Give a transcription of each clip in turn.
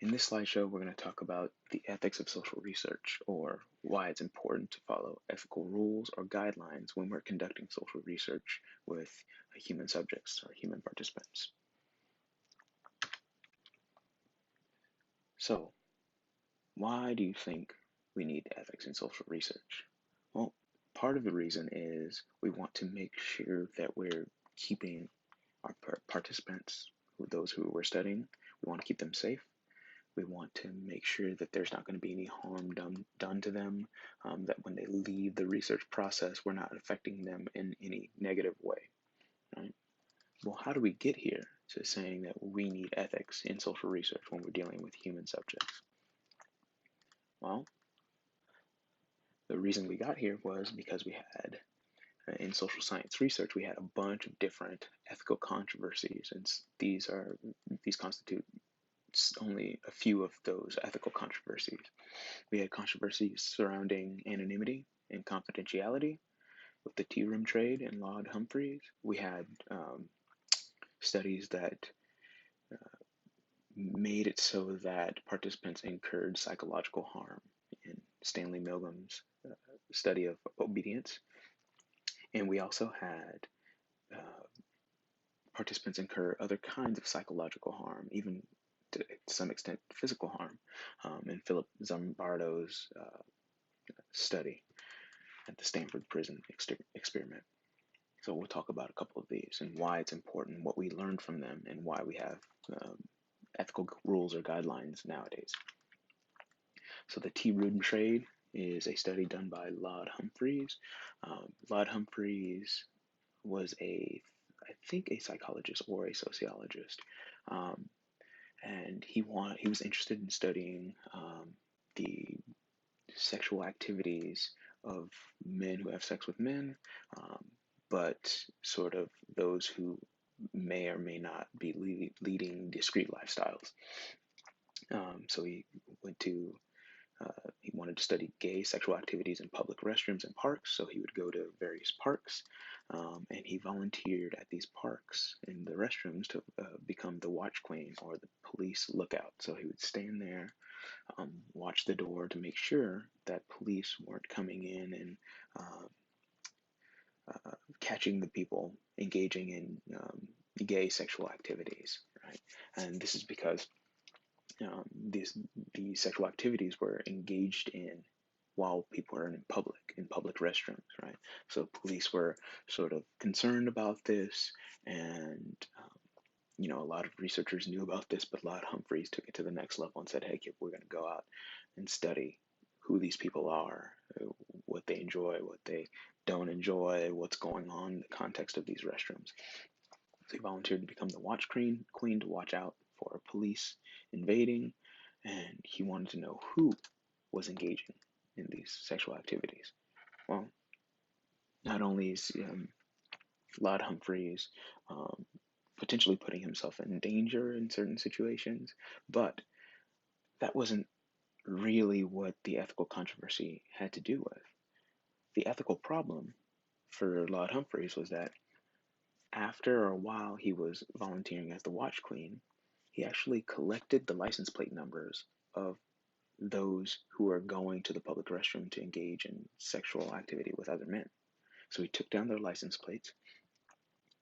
In this slideshow, we're going to talk about the ethics of social research, or why it's important to follow ethical rules or guidelines when we're conducting social research with human subjects or human participants. So, why do you think we need ethics in social research? Well, part of the reason is we want to make sure that we're keeping our participants, those who we're studying, we want to keep them safe. We want to make sure that there's not going to be any harm done to them, that when they leave the research process, we're not affecting them in any negative way, right? Well, how do we get here to saying that we need ethics in social research when we're dealing with human subjects? Well, the reason we got here was because we had, in social science research, we had a bunch of different ethical controversies, and these constitute only a few of those ethical controversies. We had controversies surrounding anonymity and confidentiality with the tea room trade and Laud Humphreys. We had studies that made it so that participants incurred psychological harm in Stanley Milgram's study of obedience. And we also had participants incur other kinds of psychological harm, even to some extent physical harm, in Philip Zimbardo's study at the Stanford Prison Experiment. So we'll talk about a couple of these and why it's important, what we learned from them, and why we have ethical rules or guidelines nowadays. So the tea room trade is a study done by Laud Humphreys. Laud Humphreys was I think a psychologist or a sociologist, and he was interested in studying the sexual activities of men who have sex with men, but sort of those who may or may not be leading discreet lifestyles. So he wanted to study gay sexual activities in public restrooms and parks. So he would go to various parks, and he volunteered at these parks in the restrooms to become the watch queen or the police lookout. So he would stand there, watch the door to make sure that police weren't coming in and catching the people engaging in gay sexual activities, right? And this is because these sexual activities were engaged in while people are in public restrooms, right? So police were sort of concerned about this, and a lot of researchers knew about this, but Laud Humphreys took it to the next level and said, "Hey, kid, we're going to go out and study who these people are, what they enjoy, what they don't enjoy, what's going on in the context of these restrooms." So he volunteered to become the watch queen to watch out for police invading, and he wanted to know who was engaging in these sexual activities. Well, not only is Laud Humphreys potentially putting himself in danger in certain situations, but that wasn't really what the ethical controversy had to do with. The ethical problem for Laud Humphreys was that after a while he was volunteering as the watch queen, he actually collected the license plate numbers of those who are going to the public restroom to engage in sexual activity with other men. So he took down their license plates,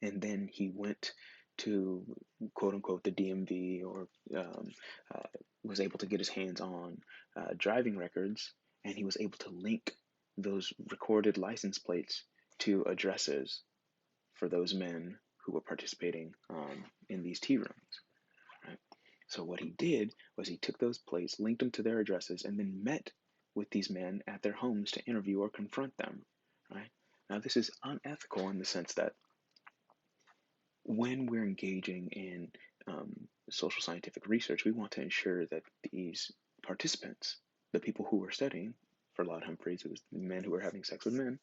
and then he went to quote unquote the DMV, or was able to get his hands on driving records, and he was able to link those recorded license plates to addresses for those men who were participating in these tea rooms. Right? So what he did was he took those plates, linked them to their addresses, and then met with these men at their homes to interview or confront them. Right? Now this is unethical in the sense that when we're engaging in social scientific research, we want to ensure that these participants, the people who we're studying, for Laud Humphreys, it was the men who were having sex with men,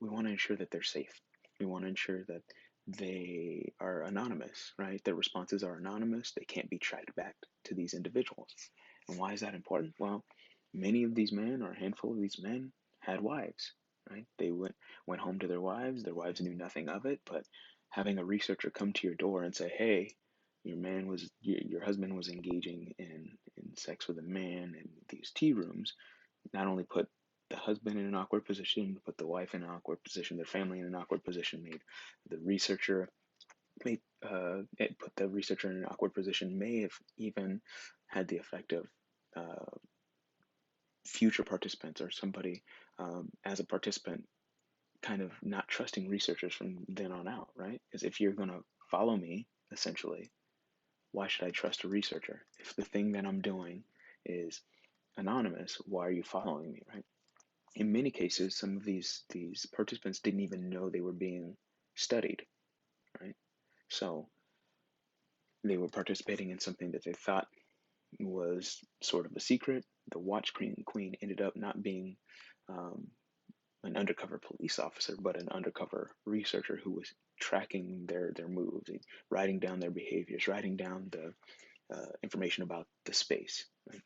we want to ensure that they're safe. We want to ensure that they are anonymous, right? Their responses are anonymous. They can't be tracked back to these individuals. And why is that important? Well, many of these men, or a handful of these men, had wives, right? They went home to their wives. Their wives knew nothing of it, but having a researcher come to your door and say, "Hey, your husband was engaging in sex with a man in these tea rooms not only put the husband in an awkward position, put the wife in an awkward position, their family in an awkward position, made the researcher it put the researcher in an awkward position, may have even had the effect of uh, future participants or somebody as a participant kind of not trusting researchers from then on out, right? Because if you're going to follow me, essentially, why should I trust a researcher? If the thing that I'm doing is anonymous, why are you following me, right? In many cases, some of these participants didn't even know they were being studied, right? So they were participating in something that they thought was sort of a secret. The Watch Queen ended up not being um, an undercover police officer, but an undercover researcher who was tracking their moves, writing down their behaviors, writing down the information about the space. Right?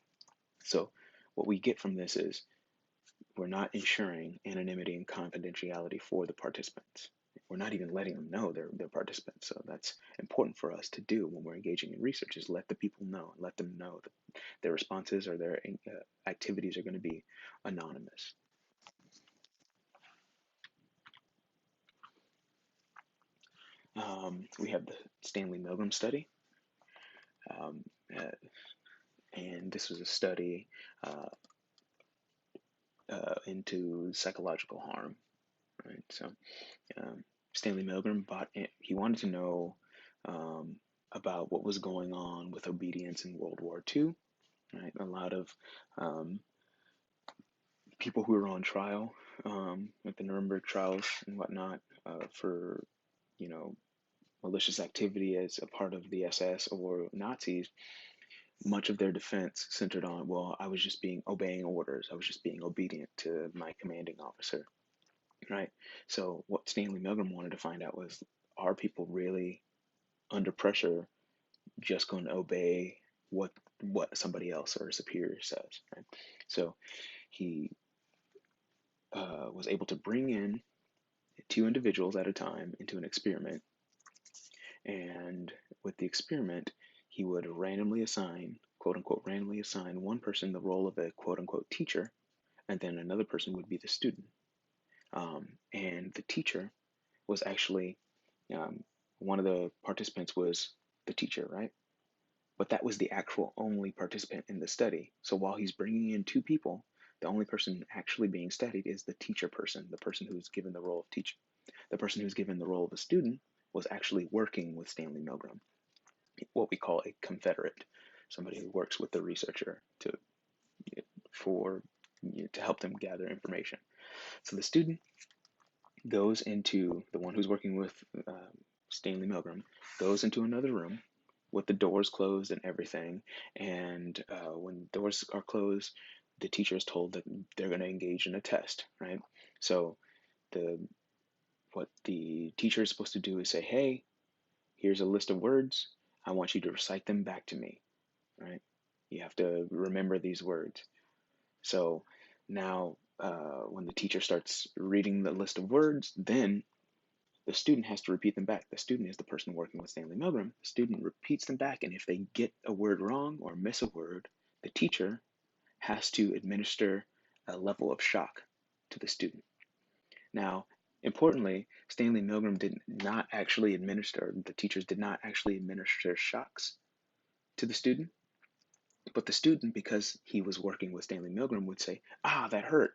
So what we get from this is we're not ensuring anonymity and confidentiality for the participants. We're not even letting them know they're participants. So that's important for us to do when we're engaging in research is let the people know, let them know that their responses or their activities are going to be anonymous. We have the Stanley Milgram study, um, uh, and this was a study uh, into psychological harm. Right, so um, Stanley Milgram he wanted to know um, about what was going on with obedience in World War II. Right, a lot of um, people who were on trial at the Nuremberg trials and whatnot for you know malicious activity as a part of the SS or Nazis, much of their defense centered on, well, I was just being obeying orders. I was just being obedient to my commanding officer, right? So what Stanley Milgram wanted to find out was, are people really under pressure just going to obey what somebody else or a superior says, right? So he was able to bring in two individuals at a time into an experiment, and with the experiment, he would randomly assign, quote unquote, randomly assign one person the role of a quote unquote teacher, and then another person would be the student. And the teacher was actually um, one of the participants was the teacher, right? But that was the actual only participant in the study. So while he's bringing in two people, the only person actually being studied is the teacher person, the person who's given the role of teacher. The person who's given the role of a student was actually working with Stanley Milgram, what we call a confederate, somebody who works with the researcher for to help them gather information. So the student goes into the one who's working with Stanley Milgram, goes into another room with the doors closed and everything. And when the doors are closed, the teacher is told that they're going to engage in a test, right? So the what the teacher is supposed to do is say, "Hey, here's a list of words. I want you to recite them back to me." Right? You have to remember these words. So now, when the teacher starts reading the list of words, then the student has to repeat them back. The student is the person working with Stanley Milgram. The student repeats them back, and if they get a word wrong or miss a word, the teacher has to administer a level of shock to the student. Now, importantly, Stanley Milgram did not actually administer, the teachers did not actually administer shocks to the student, but the student, because he was working with Stanley Milgram, would say, ah, that hurt,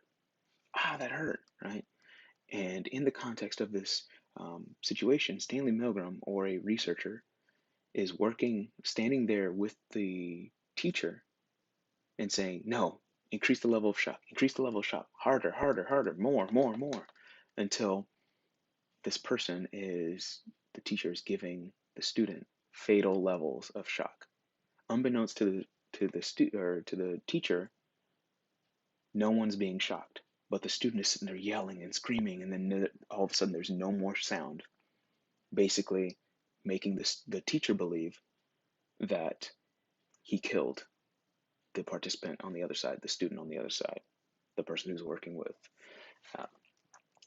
right? And in the context of this situation, Stanley Milgram, or a researcher, is standing there with the teacher and saying, no, increase the level of shock, harder, harder, harder, more, more, more, until the teacher is giving the student fatal levels of shock. Unbeknownst to the teacher, no one's being shocked, but the student is sitting there yelling and screaming, and then all of a sudden there's no more sound, basically making the teacher believe that he killed the participant on the other side, the student on the other side, the person who's working with uh,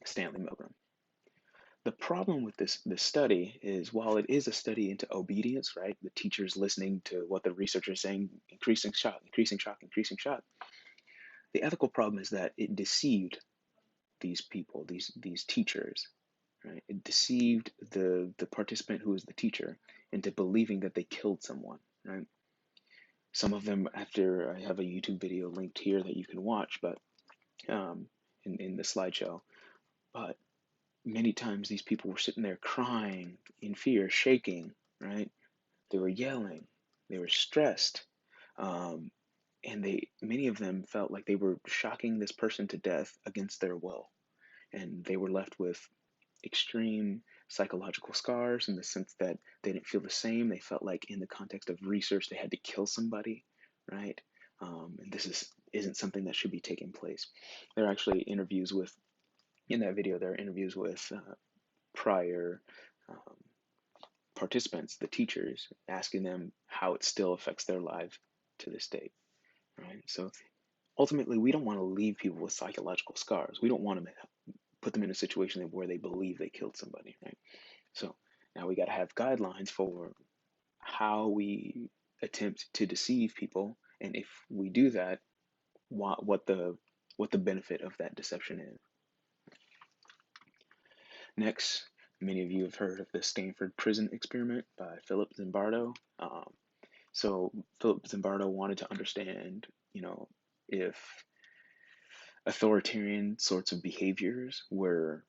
Stanley Milgram. The problem with this study is, while it is a study into obedience, right? The teacher's listening to what the researcher is saying, increasing shock, increasing shock, increasing shock. The ethical problem is that it deceived these people, these teachers, right? It deceived the participant who was the teacher into believing that they killed someone, right? Some of them, after, I have a YouTube video linked here that you can watch, but in the slideshow, but many times these people were sitting there crying in fear, shaking, right? They were yelling, they were stressed, um, and many of them felt like they were shocking this person to death against their will, and they were left with extreme psychological scars in the sense that they didn't feel the same. They felt like, in the context of research, they had to kill somebody, right? And isn't something that should be taking place. There are actually interviews with in that video. There are interviews with prior um, participants, the teachers, asking them how it still affects their lives to this day, right? So ultimately, we don't want to leave people with psychological scars. We don't want to put them in a situation where they believe they killed somebody, right? So now we got to have guidelines for how we attempt to deceive people, and if we do that, what the benefit of that deception is. Next, many of you have heard of the Stanford Prison Experiment by Philip Zimbardo. So Philip Zimbardo wanted to understand, if authoritarian sorts of behaviors were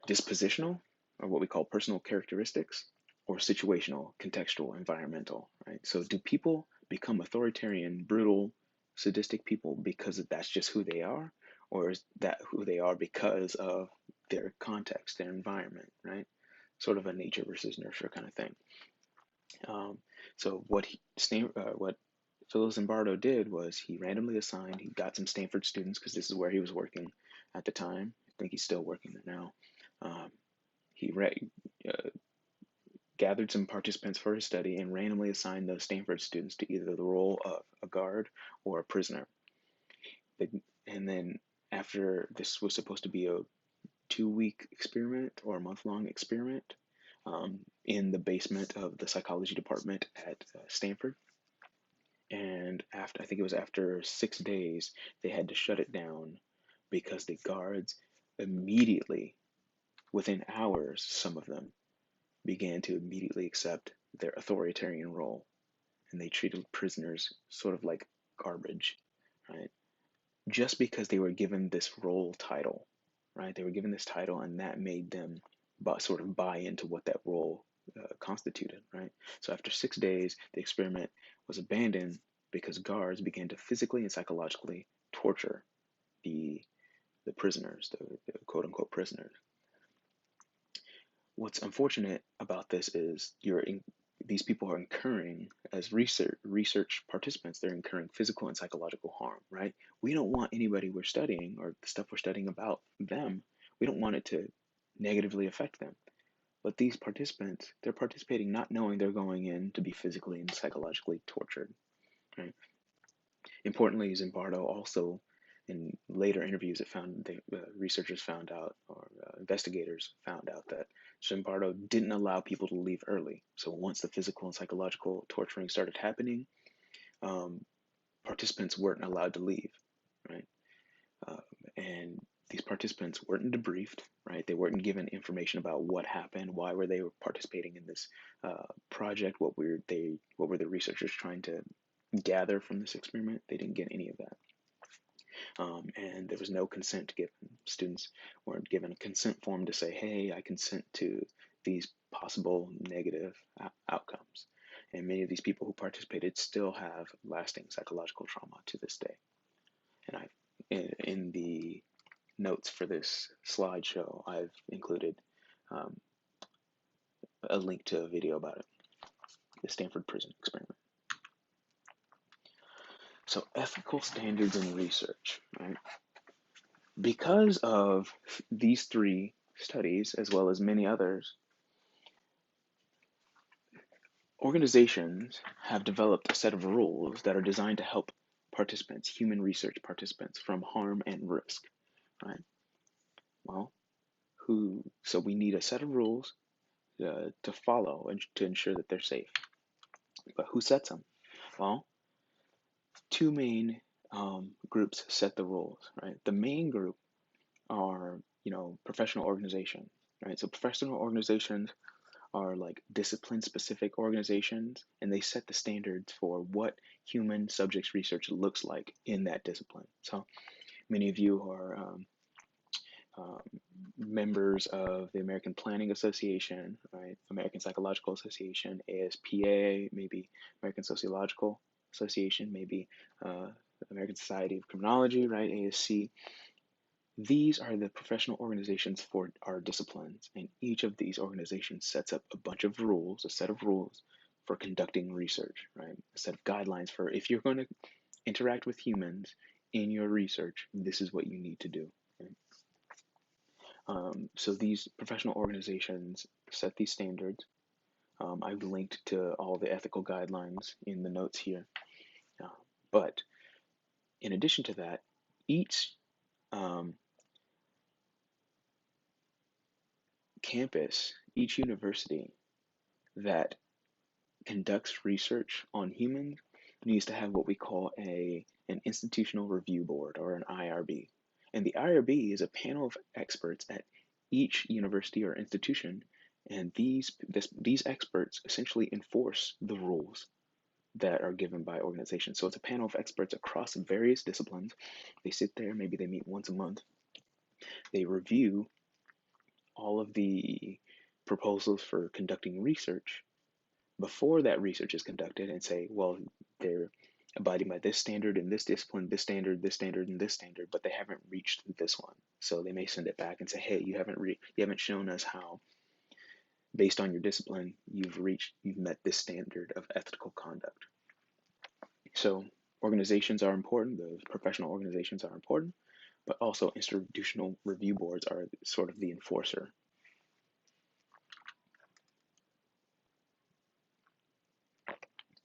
dispositional, or what we call personal characteristics, or situational, contextual, environmental, right? So do people become authoritarian, brutal, sadistic people because that's just who they are, or is that who they are because of their context, their environment, right? Sort of a nature versus nurture kind of thing. So what Phil Zimbardo did was he randomly assigned, he got some Stanford students, because this is where he was working at the time. I think he's still working there now. He gathered some participants for his study and randomly assigned those Stanford students to either the role of a guard or a prisoner. And then, after, this was supposed to be a 2-week experiment or a month-long experiment, in the basement of the psychology department at Stanford. And I think it was after 6 days, they had to shut it down because the guards immediately, within hours, some of them began to immediately accept their authoritarian role, and they treated prisoners sort of like garbage, right? Just because they were given this role title, right? They were given this title, and that made them sort of buy into what that role constituted, right? So after 6 days, the experiment was abandoned because guards began to physically and psychologically torture the prisoners, the quote unquote prisoners. What's unfortunate about this is these people are incurring, as research participants, they're incurring physical and psychological harm, right? We don't want anybody we're studying, or the stuff we're studying about them, we don't want it to negatively affect them. But these participants, they're participating not knowing they're going in to be physically and psychologically tortured, right? Importantly, Zimbardo also, in later interviews, researchers found out, or investigators found out, that Zimbardo didn't allow people to leave early. So once the physical and psychological torturing started happening, participants weren't allowed to leave, right? And these participants weren't debriefed, right? They weren't given information about what happened, why were they participating in this project, what were the researchers trying to gather from this experiment. They didn't get any of that. And there was no consent given. Students weren't given a consent form to say, hey, I consent to these possible negative outcomes. And many of these people who participated still have lasting psychological trauma to this day. And in the notes for this slideshow, I've included a link to a video about it, the Stanford Prison Experiment. So ethical standards in research, right? Because of these 3 studies, as well as many others, organizations have developed a set of rules that are designed to help participants, human research participants, from harm and risk, right? Well, So we need a set of rules to follow and to ensure that they're safe. But who sets them? Well, two main groups set the rules, right? The main group are, professional organizations, right? So professional organizations are like discipline-specific organizations, and they set the standards for what human subjects research looks like in that discipline. So many of you are um, members of the American Planning Association, right? American Psychological Association, ASPA, maybe American Sociological Association, maybe American Society of Criminology, right? ASC. These are the professional organizations for our disciplines, and each of these organizations sets up a bunch of rules, a set of rules for conducting research, right? A set of guidelines for if you're going to interact with humans in your research, this is what you need to do. Right? So these professional organizations set these standards. I've linked to all the ethical guidelines in the notes here. But in addition to that, each campus, each university that conducts research on humans needs to have what we call an institutional review board, or an IRB. And the IRB is a panel of experts at each university or institution, and these experts essentially enforce the rules that are given by organizations. So it's a panel of experts across various disciplines. They sit there, maybe they meet once a month. They review all of the proposals for conducting research before that research is conducted and say, well, they're abiding by this standard in this discipline, this standard, and this standard, but they haven't reached this one. So they may send it back and say, hey, you haven't shown us how, based on your discipline, you've met this standard of ethical conduct. So organizations are important, the professional organizations are important, but also institutional review boards are sort of the enforcer.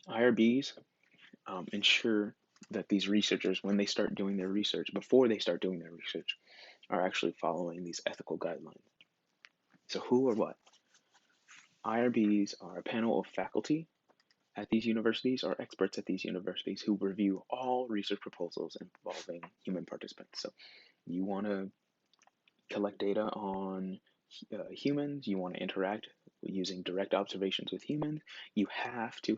IRBs ensure that these researchers, when they start doing their research, before they start doing their research, are actually following these ethical guidelines. So who or what? IRBs are a panel of faculty at these universities or experts at these universities who review all research proposals involving human participants. So you want to collect data on humans, you want to interact using direct observations with humans, you have to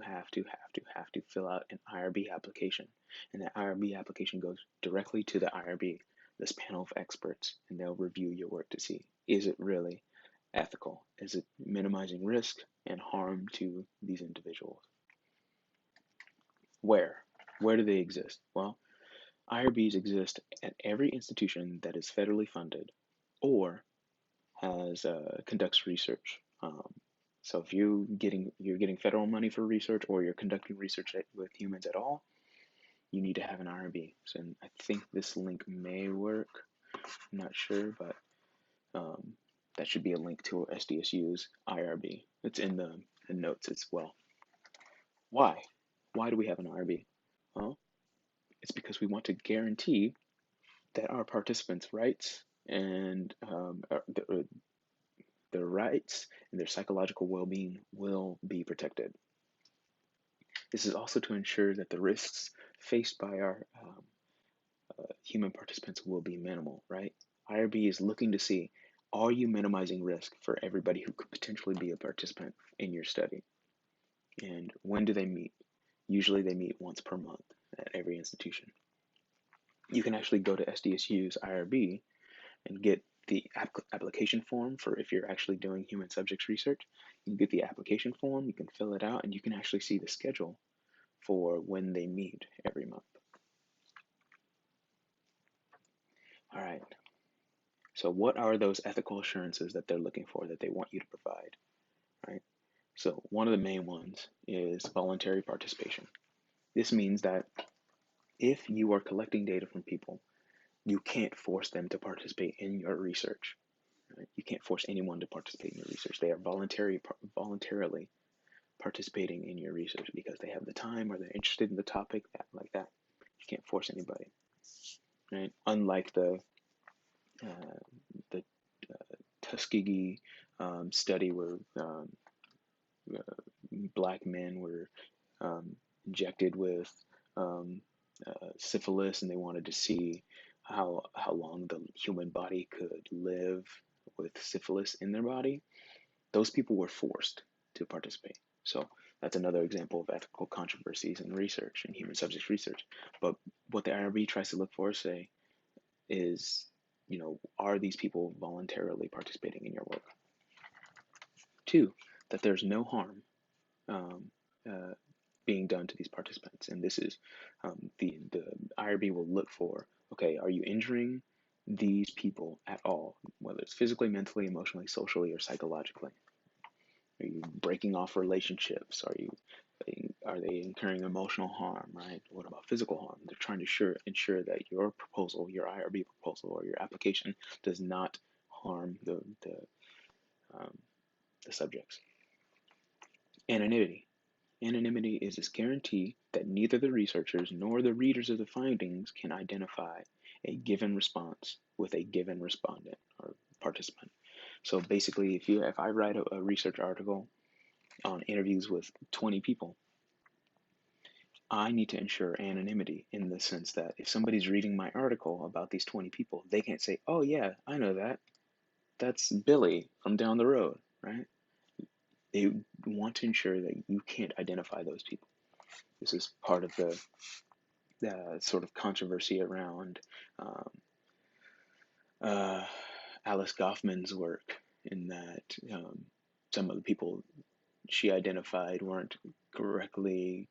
fill out an IRB application. And that IRB application goes directly to the IRB, this panel of experts, and they'll review your work to see, is it really ethical? Is it minimizing risk and harm to these individuals? Where? Where do they exist? Well, IRBs exist at every institution that is federally funded or has conducts research. So if you're getting federal money for research, or you're conducting research with humans at all, you need to have an IRB. So, and I think this link may work. I'm not sure, but that should be a link to SDSU's IRB. It's in the notes as well. Why? Why do we have an IRB? Well, it's because we want to guarantee that our participants' rights and their rights and their psychological well-being will be protected. This is also to ensure that the risks faced by our human participants will be minimal, right? IRB is looking to see, are you minimizing risk for everybody who could potentially be a participant in your study? And when do they meet? Usually they meet once per month at every institution. You can actually go to SDSU's IRB and get the application form for if you're actually doing human subjects research. You can get the application form, you can fill it out, and you can actually see the schedule for when they meet every month. All right. So what are those ethical assurances that they're looking for, that they want you to provide, right? So one of the main ones is voluntary participation. This means that if you are collecting data from people, you can't force them to participate in your research. Right? You can't force anyone to participate in your research. They are voluntarily participating in your research because they have the time or they're interested in the topic, like that. You can't force anybody, right? Unlike the Tuskegee study where black men were um, injected with um, syphilis, and they wanted to see how long the human body could live with syphilis in their body. Those people were forced to participate. So that's another example of ethical controversies in research and human subjects research. But what the IRB tries to look for, say, is, are these people voluntarily participating in your work? Two, that there's no harm um, uh, being done to these participants. And this is the IRB will look for, okay, are you injuring these people at all, whether it's physically, mentally, emotionally, socially, or psychologically? Are you breaking off relationships? Are they incurring emotional harm, right? What about physical harm? They're trying to ensure that your proposal, your IRB proposal, or your application does not harm um, the subjects. Anonymity. Anonymity is this guarantee that neither the researchers nor the readers of the findings can identify a given response with a given respondent or participant. So basically, if I write a research article on interviews with 20 people, I need to ensure anonymity in the sense that if somebody's reading my article about these 20 people, they can't say, "Oh yeah, I know that. That's Billy from down the road," right? They want to ensure that you can't identify those people. This is part of the sort of controversy around um, uh, Alice Goffman's work, in that some of the people she identified weren't correctly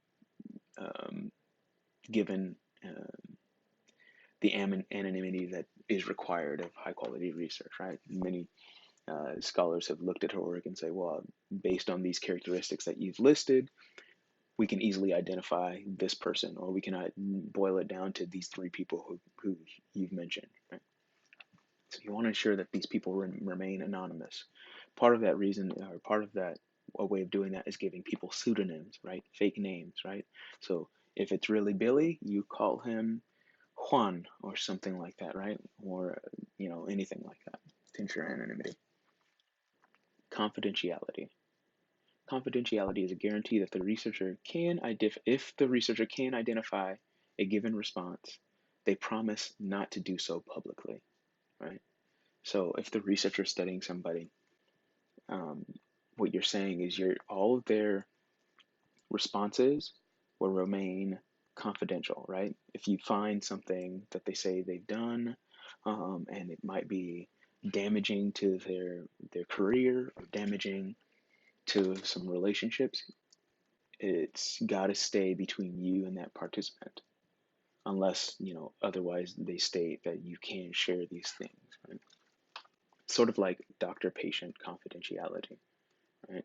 um, given the anonymity that is required of high quality research, right? Many scholars have looked at her work and say, well, based on these characteristics that you've listed, we can easily identify this person, or we can boil it down to these three people who you've mentioned, right? So you want to ensure that these people remain anonymous. Part of that reason, or part of that, a way of doing that is giving people pseudonyms, right? Fake names, right? So if it's really Billy, you call him Juan or something like that, right? Or, anything like that to ensure anonymity. Confidentiality. Confidentiality is a guarantee that the researcher if the researcher can identify a given response, they promise not to do so publicly, right? So if the researcher is studying somebody, um, what you're saying is all of their responses will remain confidential, right? If you find something that they say they've done, and it might be damaging to their career or damaging to some relationships, it's got to stay between you and that participant, unless otherwise they state that you can share these things, right? Sort of like doctor-patient confidentiality, right?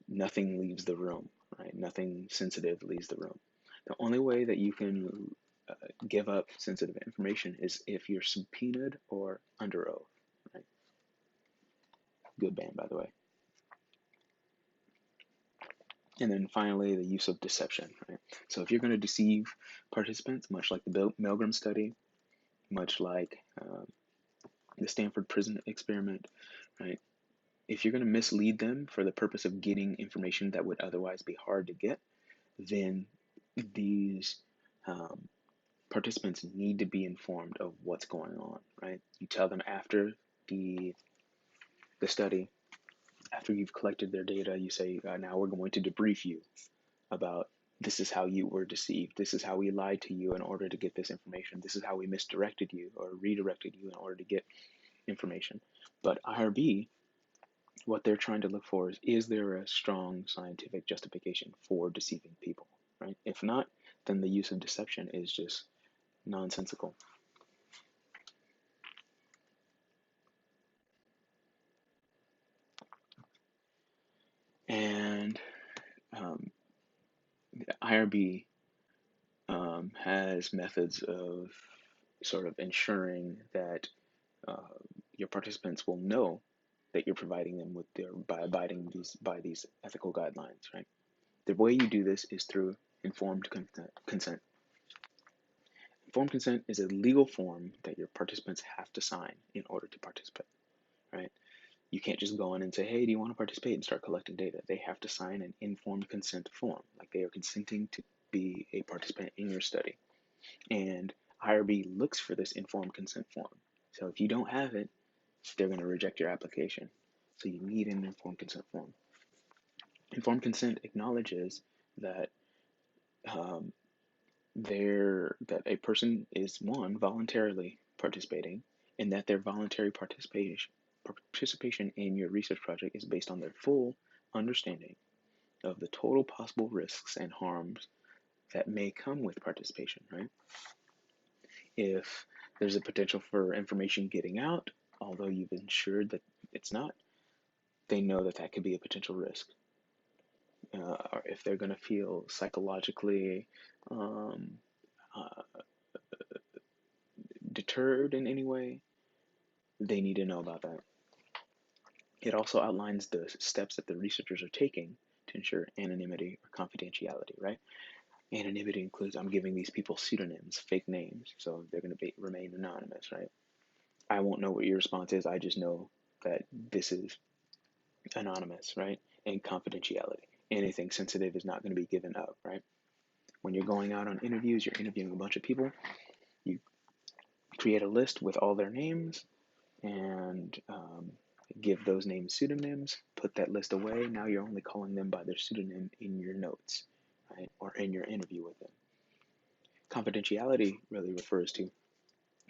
Nothing leaves the room, right? Nothing sensitive leaves the room. The only way that you can give up sensitive information is if you're subpoenaed or under oath, right? Good band, by the way. And then finally, the use of deception, right? So if you're going to deceive participants, much like the Milgram study, much like the Stanford prison experiment, right? If you're going to mislead them for the purpose of getting information that would otherwise be hard to get, then these um, participants need to be informed of what's going on, right? You tell them after the study, after you've collected their data, you say, now we're going to debrief you about this is how you were deceived. This is how we lied to you in order to get this information. This is how we misdirected you or redirected you in order to get information. But IRB, what they're trying to look for is there a strong scientific justification for deceiving people, right? If not, then the use of deception is just nonsensical. And IRB has methods of sort of ensuring that your participants will know that you're providing them with by abiding by these ethical guidelines, right? The way you do this is through informed consent. Informed consent is a legal form that your participants have to sign in order to participate, right? You can't just go in and say, hey, do you want to participate, and start collecting data. They have to sign an informed consent form, like they are consenting to be a participant in your study. And IRB looks for this informed consent form. So if you don't have it, they're going to reject your application. So you need an informed consent form. Informed consent acknowledges that um, that a person is, one, voluntarily participating, and that their voluntary participation in your research project is based on their full understanding of the total possible risks and harms that may come with participation, right? If there's a potential for information getting out, although you've ensured that it's not, they know that that could be a potential risk. Or if they're going to feel psychologically um, uh, deterred in any way, they need to know about that. It also outlines the steps that the researchers are taking to ensure anonymity or confidentiality, right? Anonymity includes, I'm giving these people pseudonyms, fake names, so they're going to remain anonymous, right? I won't know what your response is. I just know that this is anonymous, right? And confidentiality. Anything sensitive is not going to be given up, right? When you're going out on interviews, you're interviewing a bunch of people. You create a list with all their names and give those names pseudonyms, put that list away. Now you're only calling them by their pseudonym in your notes, right? Or in your interview with them. Confidentiality really refers to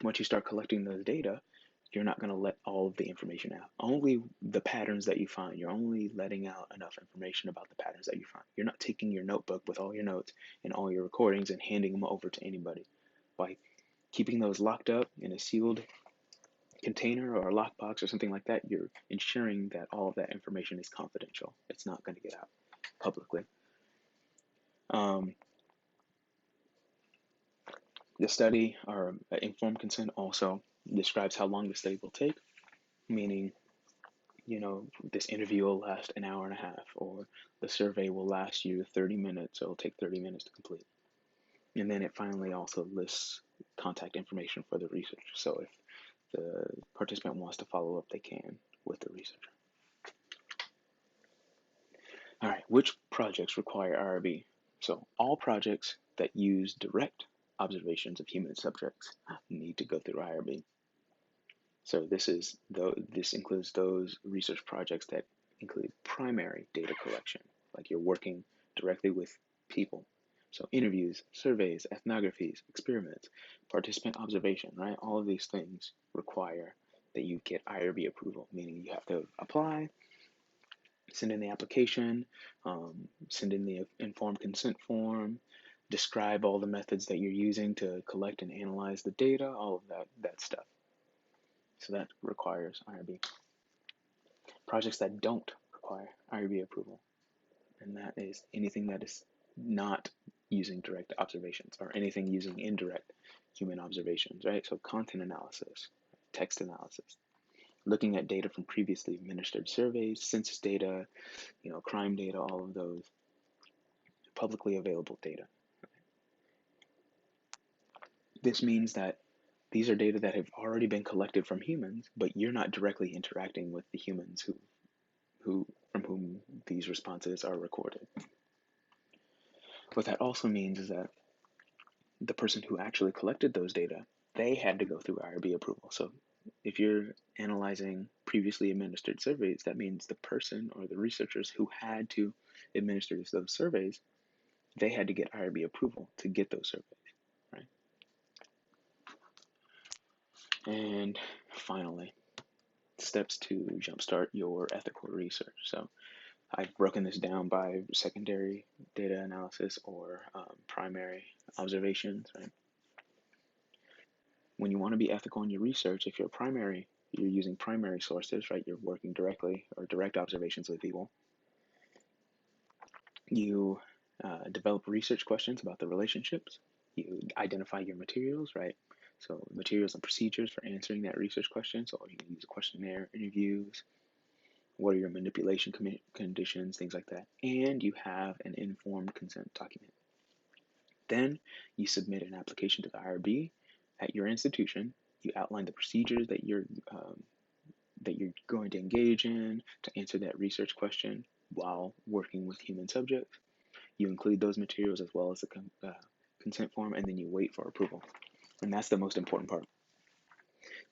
once you start collecting those data, you're not going to let all of the information out. Only the patterns that you find. You're only letting out enough information about the patterns that you find. You're not taking your notebook with all your notes and all your recordings and handing them over to anybody. By keeping those locked up in a sealed container or a lockbox or something like that, you're ensuring that all of that information is confidential. It's not going to get out publicly. The study, or informed consent, also describes how long the study will take, meaning, this interview will last an hour and a half, or the survey will last you 30 minutes, so it'll take 30 minutes to complete. And then it finally also lists contact information for the researcher. So if the participant wants to follow up, they can with the researcher. All right, which projects require IRB? So all projects that use direct observations of human subjects need to go through IRB. So this includes those research projects that include primary data collection, like you're working directly with people. So interviews, surveys, ethnographies, experiments, participant observation, right? All of these things require that you get IRB approval, meaning you have to apply, send in the application, send in the informed consent form, describe all the methods that you're using to collect and analyze the data, all of that stuff. So that requires IRB. Projects that don't require IRB approval, and that is anything that is not using direct observations or anything using indirect human observations, right? So content analysis, text analysis, looking at data from previously administered surveys, census data, crime data, all of those publicly available data. This means that these are data that have already been collected from humans, but you're not directly interacting with the humans from whom these responses are recorded. What that also means is that the person who actually collected those data, they had to go through IRB approval. So if you're analyzing previously administered surveys, that means the person or the researchers who had to administer those surveys, they had to get IRB approval to get those surveys, right? And finally, steps to jumpstart your ethical research. So I've broken this down by secondary data analysis or primary observations, right? When you want to be ethical in your research, if you're using primary sources, right? You're working directly or direct observations with people. You develop research questions about the relationships. You identify your materials, right? So materials and procedures for answering that research question. So you can use a questionnaire, interviews, what are your manipulation conditions, things like that. And you have an informed consent document. Then you submit an application to the IRB at your institution. You outline the procedures that you're that you're going to engage in to answer that research question while working with human subjects. You include those materials as well as the consent form, and then you wait for approval. And that's the most important part.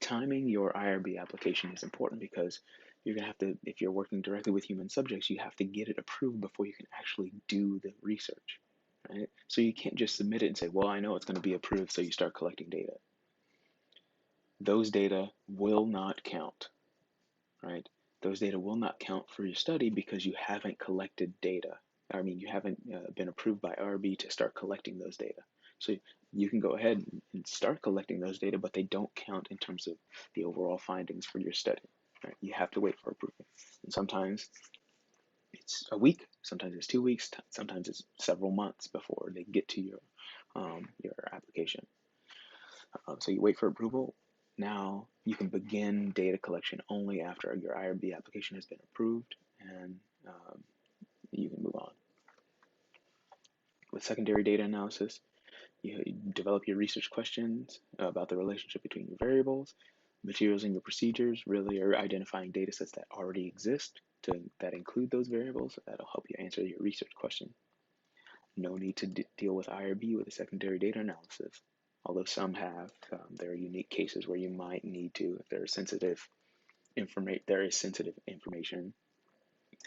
Timing your IRB application is important because you're going to have to, if you're working directly with human subjects, you have to get it approved before you can actually do the research. Right? So you can't just submit it and say, well, I know it's going to be approved, so you start collecting data. Those data will not count, right? Those data will not count for your study because you haven't collected data. I mean, you haven't been approved by IRB to start collecting those data. So you can go ahead and start collecting those data, but they don't count in terms of the overall findings for your study. Right? You have to wait for approval. And sometimes it's a week, sometimes it's 2 weeks, sometimes it's several months before they get to your application. So you wait for approval. Now you can begin data collection only after your IRB application has been approved, and you can move on. With secondary data analysis, you develop your research questions about the relationship between your variables. Materials in your procedures really are identifying data sets that already exist that include those variables. That'll help you answer your research question. No need to deal with IRB with a secondary data analysis. Although some have, there are unique cases where you might need to, if there is sensitive information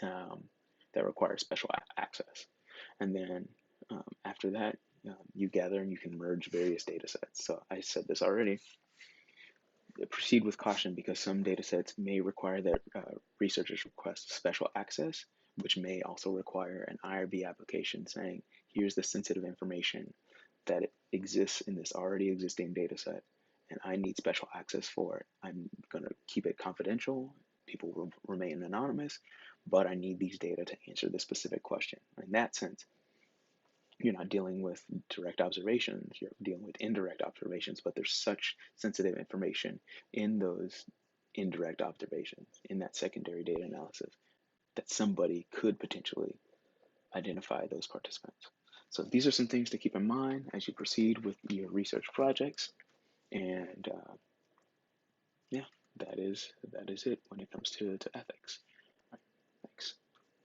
that requires special access. And then after that, you gather and you can merge various data sets. So I said this already. Proceed with caution because some data sets may require that researchers request special access, which may also require an IRB application saying, here's the sensitive information that exists in this already existing data set, and I need special access for it. I'm going to keep it confidential. People will remain anonymous, but I need these data to answer this specific question. In that sense, you're not dealing with direct observations, you're dealing with indirect observations, but there's such sensitive information in those indirect observations, in that secondary data analysis, that somebody could potentially identify those participants. So these are some things to keep in mind as you proceed with your research projects. And yeah, that is it when it comes to ethics.